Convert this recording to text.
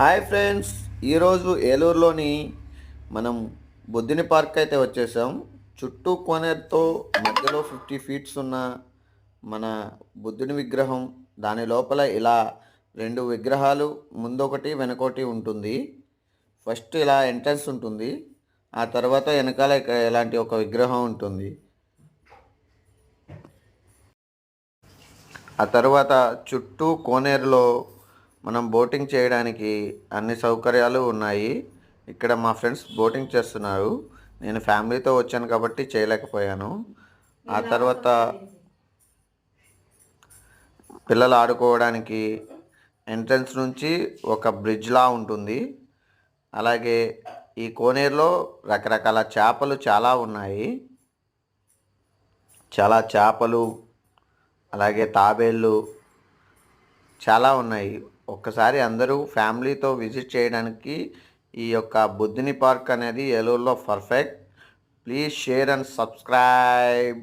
Hi friends, ఈరోజు ఏలూరులోని మనం బుద్ధిని పార్క్ అయితే వచ్చేసాం. చుట్టూ కోనేరుతో మధ్యలో 50 ఫీట్స్ ఉన్న మన బుద్ధుని విగ్రహం. దాని లోపల ఇలా రెండు విగ్రహాలు ముందొకటి వెనకొకటి ఉంటుంది. ఫస్ట్ ఇలా ఎంట్రన్స్ ఉంటుంది, ఆ తర్వాత వెనకాల ఇలాంటి ఒక విగ్రహం ఉంటుంది. ఆ తర్వాత చుట్టూ కోనేరులో మనం బోటింగ్ చేయడానికి అన్ని సౌకర్యాలు ఉన్నాయి. ఇక్కడ మా ఫ్రెండ్స్ బోటింగ్ చేస్తున్నారు. నేను ఫ్యామిలీతో వచ్చాను కాబట్టి చేయలేకపోయాను. ఆ తర్వాత పిల్లలు ఆడుకోవడానికి ఎంట్రన్స్ నుంచి ఒక బ్రిడ్జ్లా ఉంటుంది. అలాగే ఈ కోనేరులో రకరకాల చేపలు చాలా ఉన్నాయి. చాలా చేపలు, అలాగే తాబేళ్ళు చాలా ఉన్నాయి. ఒక్కసారి అందరూ ఫ్యామిలీతో విజిట్ చేయడానికి ఈ యొక్క బుద్ధిని పార్క్ అనేది ఏలూరులో perfect. Please share and subscribe.